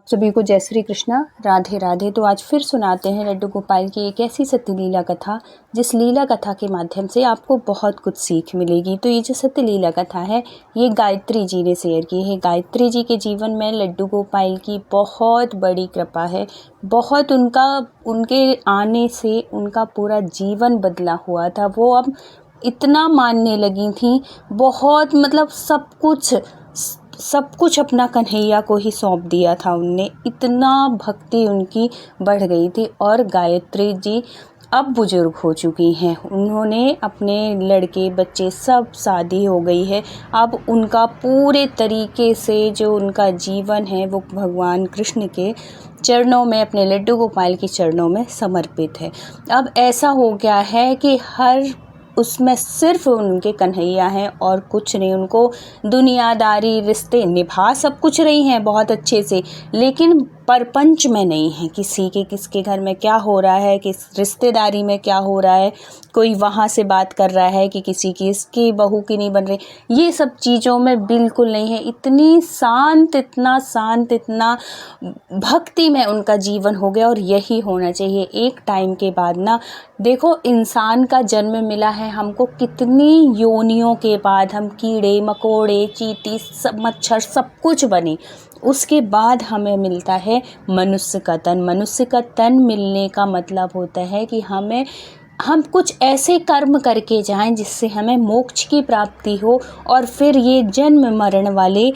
आप सभी को जय श्री कृष्णा, राधे राधे। तो आज फिर सुनाते हैं लड्डू गोपाल की एक ऐसी सत्य लीला कथा जिस लीला कथा के माध्यम से आपको बहुत कुछ सीख मिलेगी। तो ये जो सत्य लीला कथा है ये गायत्री जी ने शेयर की है। गायत्री जी के जीवन में लड्डू गोपाल की बहुत बड़ी कृपा है। बहुत उनके आने से उनका पूरा जीवन बदला हुआ था। वो अब इतना मानने लगी थी, बहुत मतलब सब कुछ अपना कन्हैया को ही सौंप दिया था उनने। इतना भक्ति उनकी बढ़ गई थी। और गायत्री जी अब बुजुर्ग हो चुकी हैं। उन्होंने अपने लड़के बच्चे सब शादी हो गई है। अब उनका पूरे तरीके से जो उनका जीवन है वो भगवान कृष्ण के चरणों में, अपने लड्डू गोपाल के चरणों में समर्पित है। अब ऐसा हो गया है कि उसमें सिर्फ उनके कन्हैया हैं और कुछ नहीं। उनको दुनियादारी रिश्ते निभा सब कुछ रही हैं बहुत अच्छे से, लेकिन परपंच में नहीं है। किसके घर में क्या हो रहा है, किस रिश्तेदारी में क्या हो रहा है, कोई वहाँ से बात कर रहा है कि किसी की इसकी बहू की नहीं बन रही, ये सब चीज़ों में बिल्कुल नहीं है। इतना शांत, इतना भक्ति में उनका जीवन हो गया। और यही होना चाहिए। एक टाइम के बाद ना, देखो इंसान का जन्म मिला है हमको कितनी योनियों के बाद, हम कीड़े मकोड़े चींटी सब मच्छर सब कुछ बने, उसके बाद हमें मिलता है मनुष्य का तन। मनुष्य का तन मिलने का मतलब होता है कि हम कुछ ऐसे कर्म करके जाएं जिससे हमें मोक्ष की प्राप्ति हो और फिर ये जन्म मरण वाले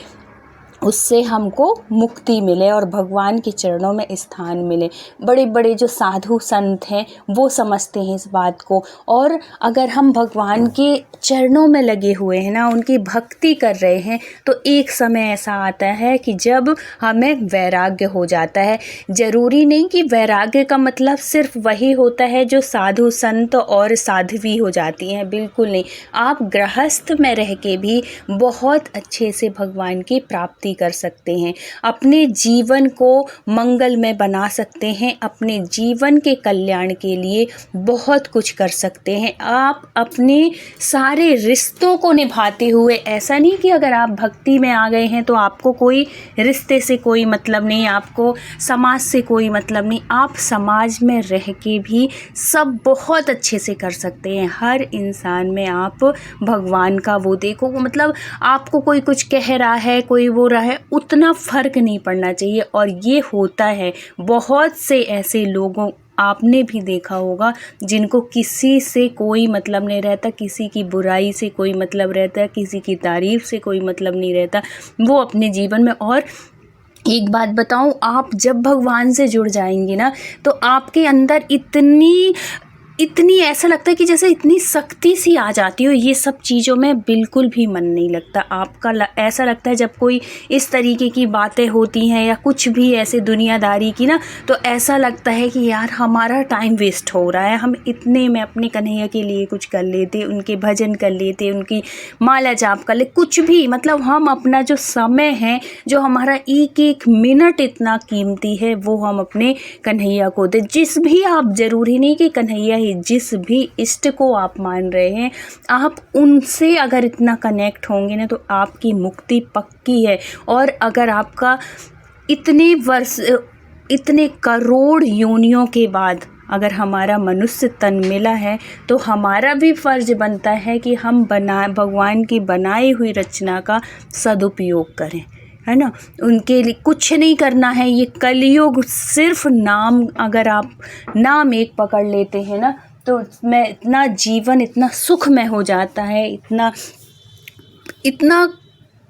उससे हमको मुक्ति मिले और भगवान के चरणों में स्थान मिले। बड़े बड़े जो साधु संत हैं वो समझते हैं इस बात को। और अगर हम भगवान के चरणों में लगे हुए हैं ना, उनकी भक्ति कर रहे हैं, तो एक समय ऐसा आता है कि जब हमें वैराग्य हो जाता है। ज़रूरी नहीं कि वैराग्य का मतलब सिर्फ वही होता है जो साधु संत और साध्वी हो जाती हैं, बिल्कुल नहीं। आप गृहस्थ में रह के भी बहुत अच्छे से भगवान की प्राप्ति कर सकते हैं, अपने जीवन को मंगल में बना सकते हैं, अपने जीवन के कल्याण के लिए बहुत कुछ कर सकते हैं। आप अपने सारे रिश्तों को निभाते हुए, ऐसा नहीं कि अगर आप भक्ति में आ गए हैं तो आपको कोई रिश्ते से कोई मतलब नहीं, आपको समाज से कोई मतलब नहीं। आप समाज में रह के भी सब बहुत अच्छे से कर सकते हैं। हर इंसान में आप भगवान का वो देखो, मतलब आपको कोई कुछ कह रहा है, कोई वो रहा है, उतना फ़र्क नहीं पड़ना चाहिए। और ये होता है, बहुत से ऐसे लोगों आपने भी देखा होगा जिनको किसी से कोई मतलब नहीं रहता, किसी की बुराई से कोई मतलब रहता, किसी की तारीफ़ से कोई मतलब नहीं रहता वो अपने जीवन में। और एक बात बताऊं, आप जब भगवान से जुड़ जाएंगे ना तो आपके अंदर इतनी ऐसा लगता है कि जैसे इतनी शक्ति सी आ जाती हो। ये सब चीज़ों में बिल्कुल भी मन नहीं लगता आपका। ऐसा लगता है जब कोई इस तरीके की बातें होती हैं या कुछ भी ऐसे दुनियादारी की ना, तो ऐसा लगता है कि यार हमारा टाइम वेस्ट हो रहा है। हम इतने में अपने कन्हैया के लिए कुछ कर लेते, उनके भजन कर लेते, उनकी माला जाप कर ले, कुछ भी, मतलब हम अपना जो समय है, जो हमारा एक एक मिनट इतना कीमती है, वो हम अपने कन्हैया को दे। जिस भी आप, ज़रूरी नहीं कि कन्हैया, जिस भी इष्ट को आप मान रहे हैं, आप उनसे अगर इतना कनेक्ट होंगे ना तो आपकी मुक्ति पक्की है। और अगर आपका इतने करोड़ योनियों के बाद अगर हमारा मनुष्य तन मिला है तो हमारा भी फ़र्ज़ बनता है कि हम भगवान की बनाई हुई रचना का सदुपयोग करें, है ना। उनके लिए कुछ नहीं करना है। ये कलयुग सिर्फ नाम, अगर आप नाम एक पकड़ लेते हैं ना तो मैं इतना जीवन इतना सुखमय हो जाता है, इतना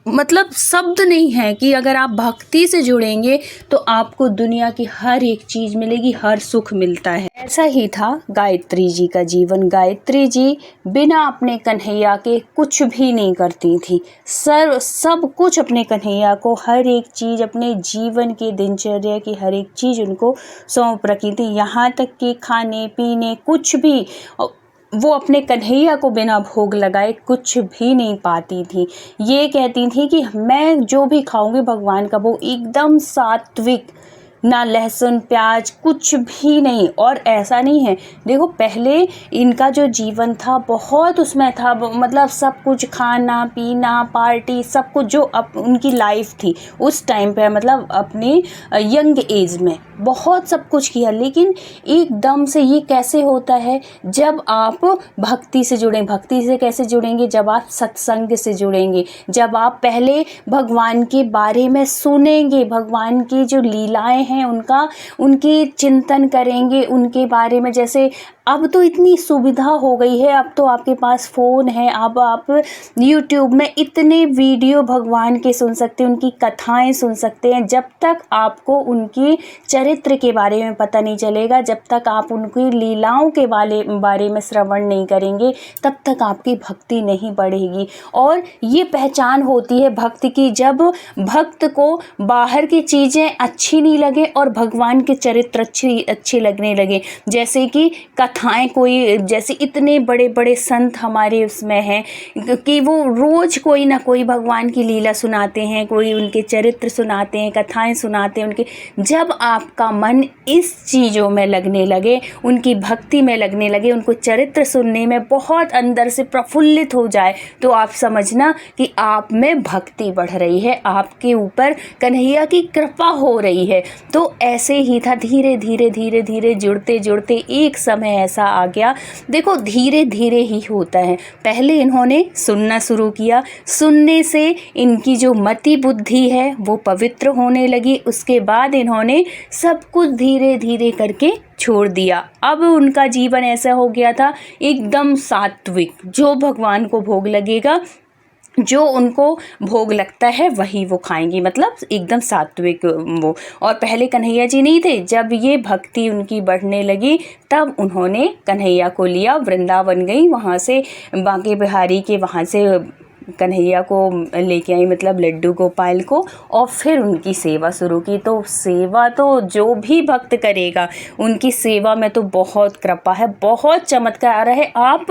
मतलब शब्द नहीं है कि अगर आप भक्ति से जुड़ेंगे तो आपको दुनिया की हर एक चीज़ मिलेगी, हर सुख मिलता है। ऐसा ही था गायत्री जी का जीवन। गायत्री जी बिना अपने कन्हैया के कुछ भी नहीं करती थी। सब कुछ अपने कन्हैया को, हर एक चीज़, अपने जीवन की दिनचर्या की हर एक चीज़ उनको सौंप रखी थी। यहाँ तक कि खाने पीने कुछ भी वो अपने कन्हैया को बिना भोग लगाए कुछ भी नहीं पाती थी। ये कहती थी कि मैं जो भी खाऊंगी भगवान का भोग एकदम सात्विक, ना लहसुन प्याज कुछ भी नहीं। और ऐसा नहीं है, देखो पहले इनका जो जीवन था बहुत उसमें था, मतलब सब कुछ खाना पीना पार्टी सब कुछ जो उनकी लाइफ थी उस टाइम पे, मतलब अपने यंग एज में बहुत सब कुछ किया। लेकिन एकदम से ये कैसे होता है, जब आप भक्ति से जुड़े। भक्ति से कैसे जुड़ेंगे, जब आप सत्संग से जुड़ेंगे, जब आप पहले भगवान के बारे में सुनेंगे, भगवान की जो लीलाएं हैं उनकी चिंतन करेंगे, उनके बारे में। जैसे अब तो इतनी सुविधा हो गई है, अब तो आपके पास फ़ोन है, अब आप यूट्यूब में इतने वीडियो भगवान के सुन सकते हैं, उनकी कथाएं सुन सकते हैं। जब तक आपको उनकी चरित्र के बारे में पता नहीं चलेगा, जब तक आप उनकी लीलाओं के बारे में श्रवण नहीं करेंगे, तब तक आपकी भक्ति नहीं बढ़ेगी। और ये पहचान होती है भक्त की, जब भक्त को बाहर की चीज़ें अच्छी नहीं लगे और भगवान के चरित्र अच्छे लगने लगे। जैसे कि कथाएं, कोई जैसे इतने बड़े बड़े संत हमारे उसमें हैं कि वो रोज़ कोई ना कोई भगवान की लीला सुनाते हैं, कोई उनके चरित्र सुनाते हैं, कथाएं सुनाते हैं उनके। जब आपका मन इस चीज़ों में लगने लगे, उनकी भक्ति में लगने लगे, उनको चरित्र सुनने में बहुत अंदर से प्रफुल्लित हो जाए, तो आप समझना कि आप में भक्ति बढ़ रही है, आपके ऊपर कन्हैया की कृपा हो रही है। तो ऐसे ही था, धीरे धीरे धीरे धीरे जुड़ते जुड़ते एक समय ऐसा आ गया। देखो धीरे धीरे ही होता है। पहले इन्होंने सुनना शुरू किया, सुनने से इनकी जो मति बुद्धि है वो पवित्र होने लगी। उसके बाद इन्होंने सब कुछ धीरे धीरे करके छोड़ दिया। अब उनका जीवन ऐसा हो गया था एकदम सात्विक, जो भगवान को भोग लगेगा, जो उनको भोग लगता है वही वो खाएंगी, मतलब एकदम सात्विक वो। और पहले कन्हैया जी नहीं थे, जब ये भक्ति उनकी बढ़ने लगी तब उन्होंने कन्हैया को लिया, वृंदावन गई, वहाँ से बांके बिहारी के वहाँ से कन्हैया को लेके आई, मतलब लड्डू गोपाल को, और फिर उनकी सेवा शुरू की। तो सेवा तो जो भी भक्त करेगा उनकी सेवा में तो बहुत कृपा है, बहुत चमत्कार है। आप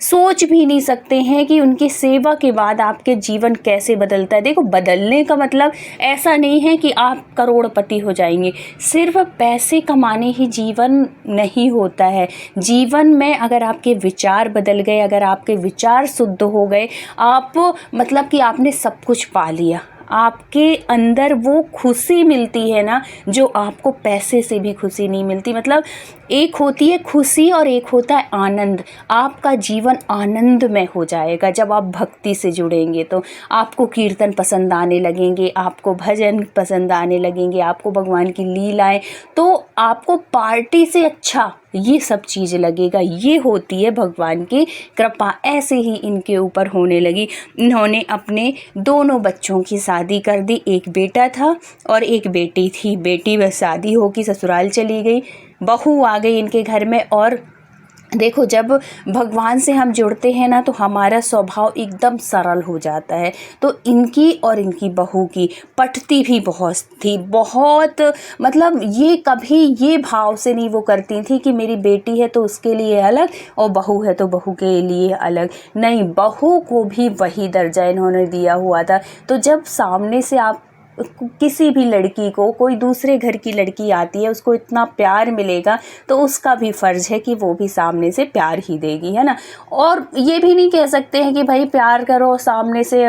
सोच भी नहीं सकते हैं कि उनकी सेवा के बाद आपके जीवन कैसे बदलता है। देखो बदलने का मतलब ऐसा नहीं है कि आप करोड़पति हो जाएंगे, सिर्फ पैसे कमाने ही जीवन नहीं होता है। जीवन में अगर आपके विचार बदल गए, अगर आपके विचार शुद्ध हो गए, आप मतलब कि आपने सब कुछ पा लिया, आपके अंदर वो खुशी मिलती है ना जो आपको पैसे से भी खुशी नहीं मिलती। मतलब एक होती है खुशी और एक होता है आनंद। आपका जीवन आनंदमय हो जाएगा जब आप भक्ति से जुड़ेंगे। तो आपको कीर्तन पसंद आने लगेंगे, आपको भजन पसंद आने लगेंगे, आपको भगवान की लीलाएं, तो आपको पार्टी से अच्छा ये सब चीज़ लगेगा। ये होती है भगवान की कृपा। ऐसे ही इनके ऊपर होने लगी। इन्होंने अपने दोनों बच्चों की शादी कर दी, एक बेटा था और एक बेटी थी। बेटी बस शादी होकर ससुराल चली गई, बहू आ गई इनके घर में। और देखो जब भगवान से हम जुड़ते हैं ना तो हमारा स्वभाव एकदम सरल हो जाता है। तो इनकी और इनकी बहू की पटती भी बहुत थी, बहुत, मतलब ये कभी ये भाव से नहीं वो करती थी कि मेरी बेटी है तो उसके लिए अलग और बहू है तो बहू के लिए अलग। नहीं, बहू को भी वही दर्जा इन्होंने दिया हुआ था। तो जब सामने से आप किसी भी लड़की को, कोई दूसरे घर की लड़की आती है, उसको इतना प्यार मिलेगा तो उसका भी फ़र्ज़ है कि वो भी सामने से प्यार ही देगी, है ना। और ये भी नहीं कह सकते हैं कि भाई प्यार करो सामने से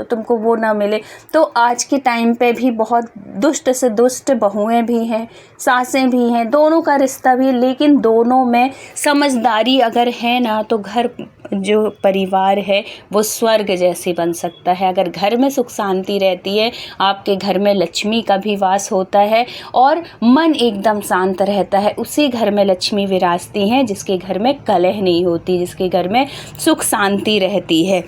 तुमको वो ना मिले। तो आज के टाइम पे भी बहुत दुष्ट से दुष्ट बहुएं भी हैं, सासें भी हैं, दोनों का रिश्ता भी, लेकिन दोनों में समझदारी अगर है ना तो घर जो परिवार है वो स्वर्ग जैसे बन सकता है। अगर घर में सुख शांति रहती है, आपके घर में लक्ष्मी का भी वास होता है और मन एकदम शांत रहता है, उसी घर में लक्ष्मी विराजती हैं जिसके घर में कलह नहीं होती, जिसके घर में सुख शांति रहती है।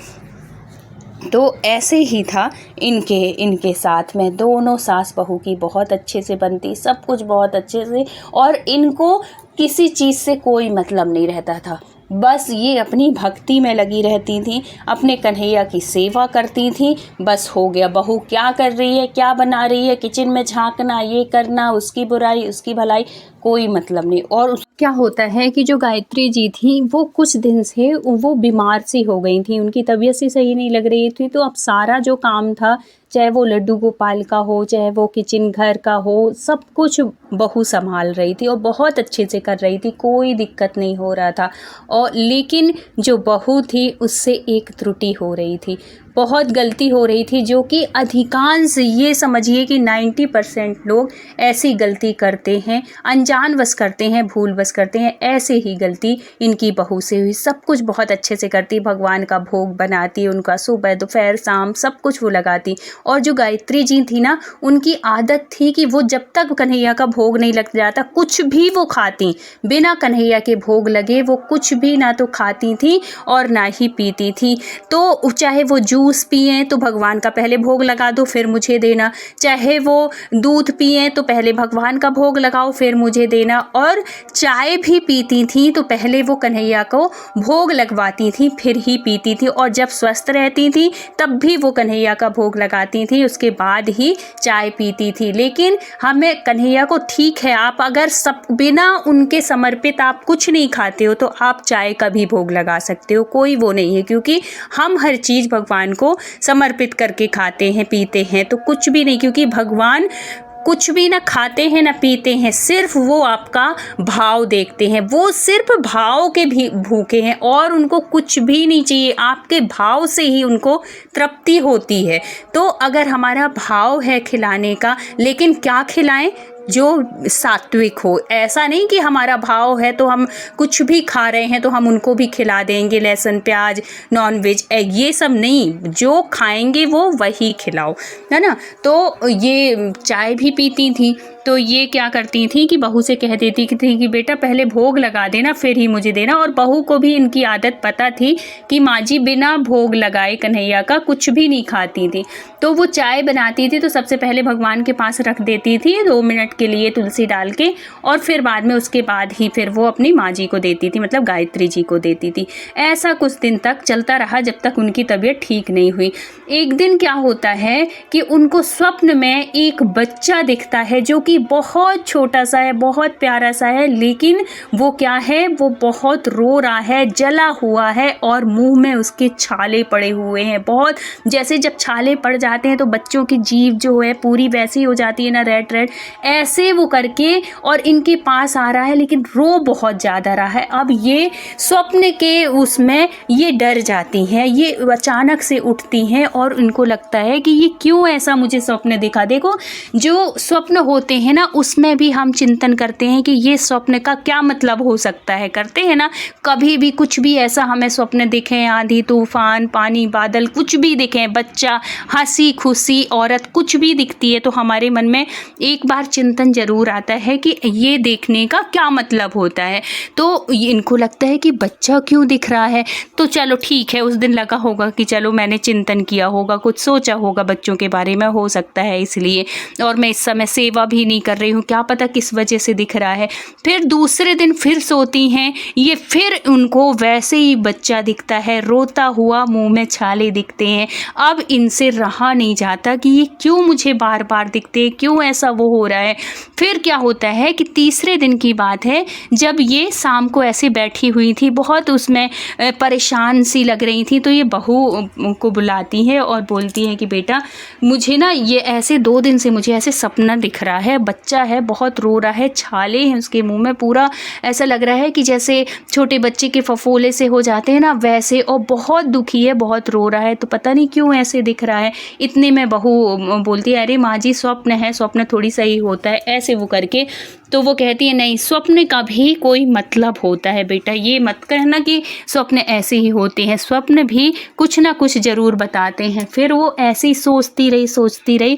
तो ऐसे ही था इनके साथ में। दोनों सास बहू की बहुत अच्छे से बनती, सब कुछ बहुत अच्छे से, और इनको किसी चीज़ से कोई मतलब नहीं रहता था। बस ये अपनी भक्ति में लगी रहती थी, अपने कन्हैया की सेवा करती थी, बस हो गया। बहू क्या कर रही है, क्या बना रही है, किचन में झांकना, ये करना, उसकी बुराई उसकी भलाई, कोई मतलब नहीं। और क्या होता है कि जो गायत्री जी थी वो कुछ दिन से वो बीमार सी हो गई थी, उनकी तबीयत सी सही नहीं लग रही थी। तो अब सारा जो काम था चाहे वो लड्डू गोपाल का हो, चाहे वो किचन घर का हो, सब कुछ बहू संभाल रही थी और बहुत अच्छे से कर रही थी, कोई दिक्कत नहीं हो रहा था। और लेकिन जो बहू थी उससे एक त्रुटि हो रही थी, बहुत गलती हो रही थी, जो कि अधिकांश ये समझिए कि 90% लोग ऐसी गलती करते हैं, अनजानवश करते हैं, भूलवश करते हैं। ऐसे ही गलती इनकी बहू से हुई। सब कुछ बहुत अच्छे से करती, भगवान का भोग बनाती, उनका सुबह दोपहर शाम सब कुछ वो लगाती। और जो गायत्री जी थी ना, उनकी आदत थी कि वो जब तक कन्हैया का भोग नहीं लग जाता कुछ भी वो खाती, बिना कन्हैया के भोग लगे वो कुछ भी ना तो खाती थी और ना ही पीती थी। तो चाहे वो जूस पिए तो भगवान का पहले भोग लगा दो फिर मुझे देना, चाहे वो दूध पिए तो पहले भगवान का भोग लगाओ फिर मुझे देना, और चाय भी पीती थी तो पहले वो कन्हैया को भोग लगवाती थी फिर ही पीती थी। और जब स्वस्थ रहती थी तब भी वो कन्हैया का भोग लगाती थी, उसके बाद ही चाय पीती थी। लेकिन हमें कन्हैया को, ठीक है आप अगर सब बिना उनके समर्पित आप कुछ नहीं खाते हो तो आप चाय का भी भोग लगा सकते हो, कोई वो नहीं है, क्योंकि हम हर चीज़ भगवान को समर्पित करके खाते हैं पीते हैं, तो कुछ भी नहीं, क्योंकि भगवान कुछ भी ना खाते हैं ना पीते हैं, सिर्फ वो आपका भाव देखते हैं, वो सिर्फ भाव के भी भूखे हैं और उनको कुछ भी नहीं चाहिए, आपके भाव से ही उनको तृप्ति होती है। तो अगर हमारा भाव है खिलाने का, लेकिन क्या खिलाएं, जो सात्विक हो। ऐसा नहीं कि हमारा भाव है तो हम कुछ भी खा रहे हैं तो हम उनको भी खिला देंगे, लहसुन प्याज नॉनवेज ये सब नहीं, जो खाएंगे वो वही खिलाओ, है ना। तो ये चाय भी पीती थी, तो ये क्या करती थी कि बहू से कह देती थी कि बेटा पहले भोग लगा देना फिर ही मुझे देना। और बहू को भी इनकी आदत पता थी कि माँ जी बिना भोग लगाए कन्हैया का कुछ भी नहीं खाती थी। तो वो चाय बनाती थी तो सबसे पहले भगवान के पास रख देती थी 2 मिनट के लिए तुलसी डाल के, और फिर बाद में उसके बाद ही फिर वो अपनी माँ जी को देती थी, मतलब गायत्री जी को देती थी। ऐसा कुछ दिन तक चलता रहा जब तक उनकी तबीयत ठीक नहीं हुई। एक दिन क्या होता है कि उनको स्वप्न में एक बच्चा दिखता है जो कि बहुत छोटा सा है, बहुत प्यारा सा है, लेकिन वो क्या है, वो बहुत रो रहा है, जला हुआ है और मुंह में उसके छाले पड़े हुए हैं। बहुत जैसे जब छाले पड़ जाते हैं तो बच्चों की जीभ जो है पूरी वैसी हो जाती है ना, रेड रेड, ऐसे वो करके और इनके पास आ रहा है, लेकिन रो बहुत ज़्यादा रहा है। अब ये स्वप्न के उसमें ये डर जाती हैं, ये अचानक से उठती हैं और इनको लगता है कि ये क्यों ऐसा मुझे स्वप्न दिखा। देखो जो स्वप्न होते हैं ना उसमें भी हम चिंतन करते हैं कि ये स्वप्न का क्या मतलब हो सकता है, करते हैं ना। कभी भी कुछ भी ऐसा हमें स्वप्न दिखे, आंधी तूफान पानी बादल कुछ भी दिखे, बच्चा हंसी खुशी औरत कुछ भी दिखती है तो हमारे मन में एक बार चिंतन जरूर आता है कि ये देखने का क्या मतलब होता है। तो इनको लगता है कि बच्चा क्यों दिख रहा है, तो चलो ठीक है, उस दिन लगा होगा कि चलो मैंने चिंतन किया होगा, कुछ सोचा होगा बच्चों के बारे में, हो सकता है इसलिए, और मैं इस समय सेवा भी नहीं कर रही हूँ, क्या पता किस वजह से दिख रहा है। फिर दूसरे दिन फिर सोती हैं, ये फिर उनको वैसे ही बच्चा दिखता है, रोता हुआ, मुंह में छाले दिखते हैं। अब इनसे रहा नहीं जाता कि ये क्यों मुझे बार बार दिखते हैं, क्यों ऐसा वो हो रहा है। फिर क्या होता है कि तीसरे दिन की बात है, जब ये शाम को ऐसे बैठी हुई थी, बहुत उसमें परेशान सी लग रही थी, तो ये बहू को बुलाती है और बोलती है कि बेटा मुझे ना ये ऐसे 2 दिन से मुझे ऐसे सपना दिख रहा है, बच्चा है बहुत रो रहा है, छाले हैं उसके मुंह में, पूरा ऐसा लग रहा है कि जैसे छोटे बच्चे के फफोले से हो जाते हैं ना वैसे, और बहुत दुखी है, बहुत रो रहा है, तो पता नहीं क्यों ऐसे दिख रहा है। इतने में बहू बोलती है अरे माँ जी स्वप्न है, स्वप्न थोड़ी सही होता है, ऐसे वो करके। तो वो कहती है नहीं, स्वप्न का भी कोई मतलब होता है बेटा, ये मत कहना कि स्वप्न ऐसे ही होते हैं, स्वप्न भी कुछ ना कुछ ज़रूर बताते हैं। फिर वो ऐसे ही सोचती रही।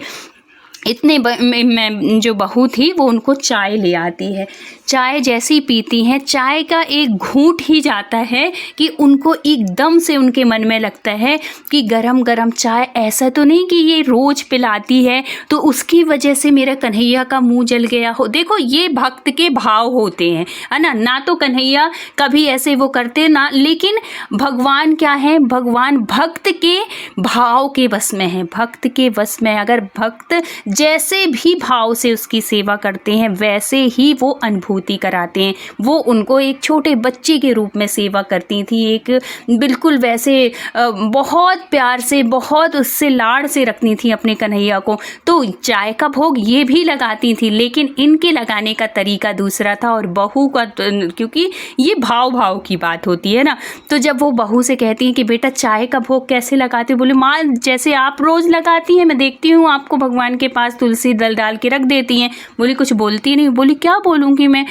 इतने में जो बहू थी वो उनको चाय ले आती है। चाय जैसी पीती हैं, चाय का एक घूंट ही जाता है कि उनको एकदम से उनके मन में लगता है कि गरम गरम चाय, ऐसा तो नहीं कि ये रोज़ पिलाती है तो उसकी वजह से मेरा कन्हैया का मुंह जल गया हो। देखो ये भक्त के भाव होते हैं, है ना तो कन्हैया कभी ऐसे वो करते ना, लेकिन भगवान क्या है, भगवान भक्त के भाव के वश में है, भक्त के वश में। अगर भक्त जैसे भी भाव से उसकी सेवा करते हैं वैसे ही वो अनुभूति कराते हैं। वो उनको एक छोटे बच्चे के रूप में सेवा करती थी, एक बिल्कुल वैसे बहुत प्यार से, बहुत उससे लाड़ से रखती थी अपने कन्हैया को। तो चाय का भोग ये भी लगाती थी, लेकिन इनके लगाने का तरीका दूसरा था। और बहू का, क्योंकि ये भाव की बात होती है ना, तो जब वो बहू से कहती हैं कि बेटा चाय का भोग कैसे लगाते हो, बोले माँ जैसे आप रोज़ लगाती हैं, मैं देखती हूँ आपको भगवान के पास तुलसी दल डाल के रख देती हैं। बोली कुछ बोलती नहीं। बोली क्या बोलूँगी मैं,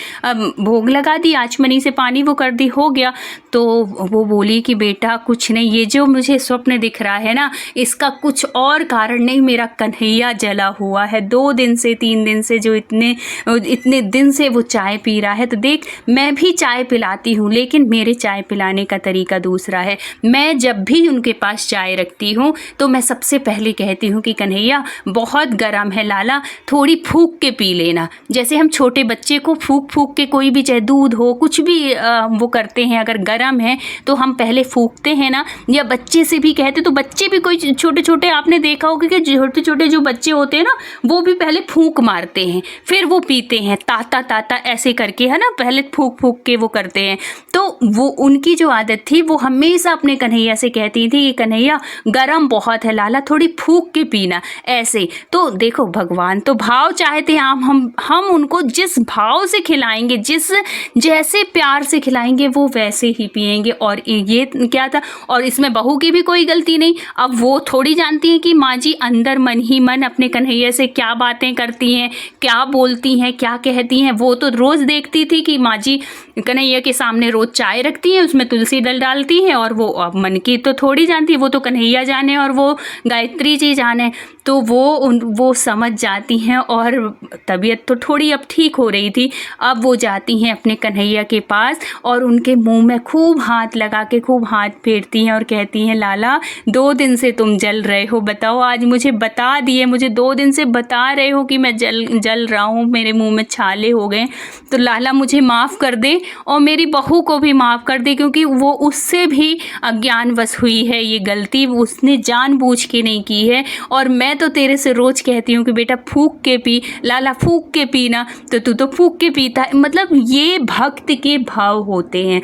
भोग लगा दी, आचमनी से पानी वो कर दी, हो गया। तो वो बोली कि बेटा कुछ नहीं, ये जो मुझे स्वप्न दिख रहा है ना, इसका कुछ और कारण नहीं, मेरा कन्हैया जला हुआ है 2 दिन से 3 दिन से, जो इतने दिन से वो चाय पी रहा है। तो देख मैं भी चाय पिलाती हूँ, लेकिन मेरे चाय पिलाने का तरीका दूसरा है। मैं जब भी उनके पास चाय रखती हूँ तो मैं सबसे पहले कहती हूँ कि कन्हैया बहुत गर्म है लाला, थोड़ी फूंक के पी लेना। जैसे हम छोटे बच्चे को फूंक के, कोई भी चाहे दूध हो कुछ भी वो करते हैं, अगर गर्म है तो हम पहले फूंकते हैं ना, या बच्चे से भी कहते, तो बच्चे भी कोई छोटे छोटे आपने देखा होगा कि छोटे छोटे जो बच्चे होते हैं ना, वो भी पहले फूंक मारते हैं फिर वो पीते हैं, ताता ताता ऐसे करके, है ना, पहले फूंक के वो करते हैं। तो वो उनकी जो आदत थी, वो हमेशा अपने कन्हैया से कहती थी कि कन्हैया गरम बहुत है लाला, थोड़ी फूंक के पीना, ऐसे। तो देखो भगवान तो भाव चाहते हैं, हम उनको जिस भाव से खिलाएंगे, जिस जैसे प्यार से खिलाएंगे, वो वैसे ही पिएंगे। और ये क्या था, और इसमें बहू की भी कोई गलती नहीं। अब वो थोड़ी जानती हैं कि माँ जी अंदर मन ही मन अपने कन्हैया से क्या बातें करती हैं, क्या बोलती हैं, क्या कहती हैं। वो तो रोज़ देखती थी कि माँ जी कन्हैया के सामने रोज़ चाय रखती हैं, उसमें तुलसी दल डालती हैं, और वो अब मन की तो थोड़ी जानती है, वो तो कन्हैया जाने और वो गायत्री जी जाने। तो वो समझ जाती हैं, और तबीयत तो थोड़ी अब ठीक हो रही थी। अब वो जाती हैं अपने कन्हैया के पास और उनके मुंह में खूब हाथ लगा के खूब हाथ फेरती हैं और कहती हैं लाला 2 दिन से तुम जल रहे हो, बताओ आज मुझे बता दिए, मुझे 2 दिन से बता रहे हो कि मैं जल रहा हूँ, मेरे मुंह में छाले हो गए, तो लाला मुझे माफ़ कर दे और मेरी बहू को भी माफ़ कर दे, क्योंकि वो उससे भी अज्ञानवश हुई है, ये गलती उसने जानबूझ के नहीं की है। और मैं तो तेरे से रोज़ कहती हूँ कि बेटा फूंक के पी लाला, फूंक के पीना, तो तू तो फूंक के पीता है। मतलब ये भक्त के भाव होते हैं।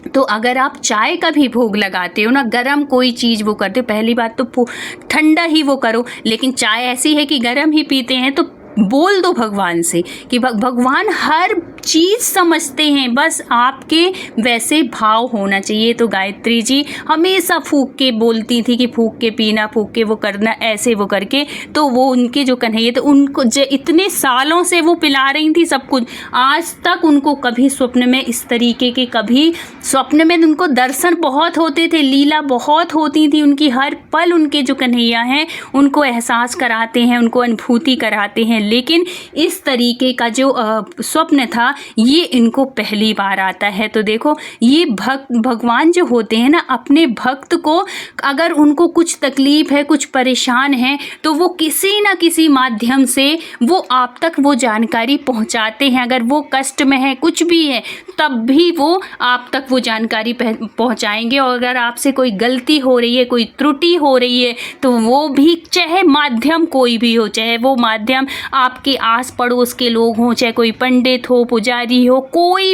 तो अगर आप चाय का भी भोग लगाते हो ना, गरम कोई चीज़ वो करते हो, पहली बात तो ठंडा ही वो करो, लेकिन चाय ऐसी है कि गरम ही पीते हैं, तो बोल दो भगवान से कि भगवान हर चीज़ समझते हैं, बस आपके वैसे भाव होना चाहिए। तो गायत्री जी हमेशा फूंक के बोलती थी कि फूंक के पीना, फूंक के वो करना, ऐसे वो करके। तो वो उनके जो कन्हैया तो उनको इतने सालों से वो पिला रही थी सब कुछ, आज तक उनको कभी स्वप्न में इस तरीके के, कभी स्वप्न में उनको दर्शन बहुत होते थे, लीला बहुत होती थी उनकी, हर पल उनके जो कन्हैया हैं उनको एहसास कराते हैं, उनको अनुभूति कराते हैं। लेकिन इस तरीके का जो स्वप्न था ये इनको पहली बार आता है। तो देखो ये भगवान जो होते हैं ना, अपने भक्त को अगर उनको कुछ तकलीफ है, कुछ परेशान है, तो वो किसी ना किसी माध्यम से वो आप तक वो जानकारी पहुंचाते हैं। अगर वो कष्ट में है, कुछ भी है, तब भी वो आप तक वो जानकारी पहुंचाएंगे। और अगर आपसे कोई गलती हो रही है, कोई त्रुटि हो रही है, तो वो भी, चाहे माध्यम कोई भी हो, चाहे वो माध्यम आपके आस पड़ोस के लोग हों, चाहे कोई पंडित हो, पुजारी हो, कोई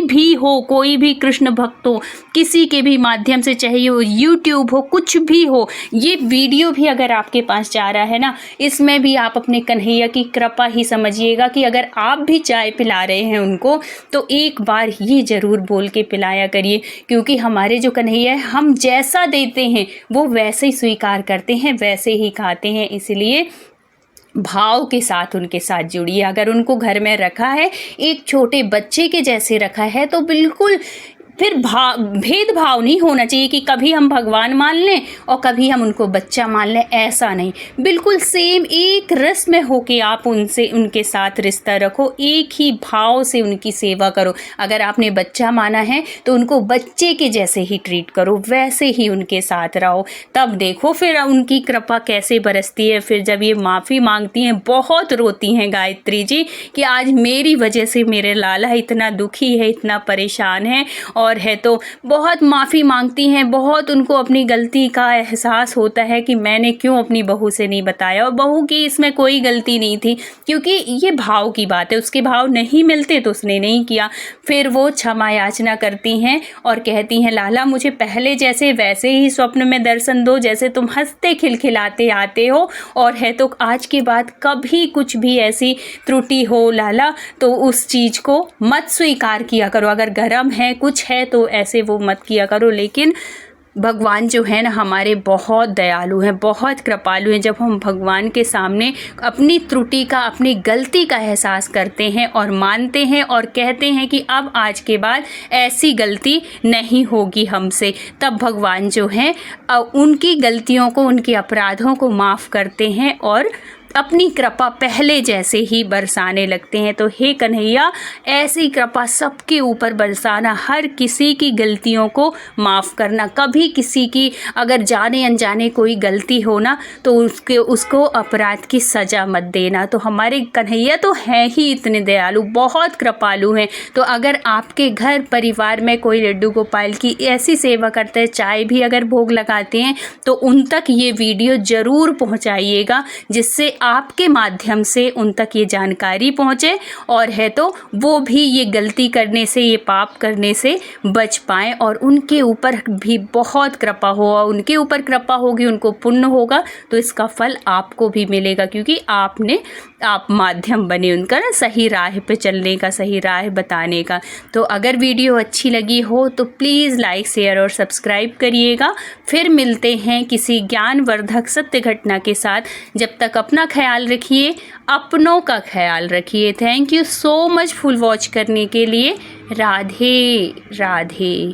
भी कृष्ण भक्त हो, किसी के भी माध्यम से, चाहे वो यूट्यूब हो, कुछ भी हो, ये वीडियो भी अगर आपके पास जा रहा है ना, इसमें भी आप अपने कन्हैया की कृपा ही समझिएगा कि अगर आप भी चाय पिला रहे हैं उनको, तो एक बार ये ज़रूर बोल के पिलाया करिए, क्योंकि हमारे जो कन्हैया है, हम जैसा देते हैं वो वैसे ही स्वीकार करते हैं, वैसे ही खाते हैं। इसलिए भाव के साथ उनके साथ जुड़िए। अगर उनको घर में रखा है, एक छोटे बच्चे के जैसे रखा है, तो बिल्कुल फिर भेदभाव नहीं होना चाहिए कि कभी हम भगवान मान लें और कभी हम उनको बच्चा मान लें, ऐसा नहीं। बिल्कुल सेम एक रस में होके आप उनके साथ रिश्ता रखो, एक ही भाव से उनकी सेवा करो। अगर आपने बच्चा माना है तो उनको बच्चे के जैसे ही ट्रीट करो, वैसे ही उनके साथ रहो, तब देखो फिर उनकी कृपा कैसे बरसती है। फिर जब ये माफ़ी मांगती हैं, बहुत रोती हैं गायत्री जी कि आज मेरी वजह से मेरे लाला इतना दुखी है, इतना परेशान है, और है तो बहुत माफ़ी मांगती हैं, बहुत उनको अपनी गलती का एहसास होता है कि मैंने क्यों अपनी बहू से नहीं बताया, और बहू की इसमें कोई गलती नहीं थी, क्योंकि ये भाव की बात है, उसके भाव नहीं मिलते तो उसने नहीं किया। फिर वो क्षमा याचना करती हैं और कहती हैं, लाला मुझे पहले जैसे वैसे ही स्वप्न में दर्शन दो, जैसे तुम हंसते खिलखिलाते आते हो, और है तो आज के बाद कभी कुछ भी ऐसी त्रुटि हो लाला तो उस चीज़ को मत स्वीकार किया करो, अगर गरम है कुछ है तो ऐसे वो मत किया करो। लेकिन भगवान जो है ना हमारे बहुत दयालु हैं, बहुत कृपालु हैं। जब हम भगवान के सामने अपनी त्रुटि का, अपनी गलती का एहसास करते हैं और मानते हैं और कहते हैं कि अब आज के बाद ऐसी गलती नहीं होगी हमसे, तब भगवान जो हैं उनकी गलतियों को, उनके अपराधों को माफ़ करते हैं और अपनी कृपा पहले जैसे ही बरसाने लगते हैं। तो हे कन्हैया, ऐसी कृपा सबके ऊपर बरसाना, हर किसी की गलतियों को माफ़ करना। कभी किसी की अगर जाने अनजाने कोई गलती हो ना तो उसको अपराध की सज़ा मत देना। तो हमारे कन्हैया तो हैं ही इतने दयालु, बहुत कृपालु हैं। तो अगर आपके घर परिवार में कोई लड्डू गोपाल की ऐसी सेवा करते हैं, चाय भी अगर भोग लगाते हैं, तो उन तक ये वीडियो ज़रूर पहुँचाइएगा, जिससे आपके माध्यम से उन तक ये जानकारी पहुँचे और है तो वो भी ये गलती करने से, ये पाप करने से बच पाएँ और उनके ऊपर भी बहुत कृपा हो, और उनके ऊपर कृपा होगी, उनको पुण्य होगा तो इसका फल आपको भी मिलेगा, क्योंकि आप माध्यम बने उनका ना सही राह पे चलने का, सही राह बताने का। तो अगर वीडियो अच्छी लगी हो तो प्लीज़ लाइक, शेयर और सब्सक्राइब करिएगा। फिर मिलते हैं किसी ज्ञानवर्धक सत्य घटना के साथ। जब तक अपना ख्याल रखिए, अपनों का ख्याल रखिए। Thank you so much full watch करने के लिए। राधे राधे।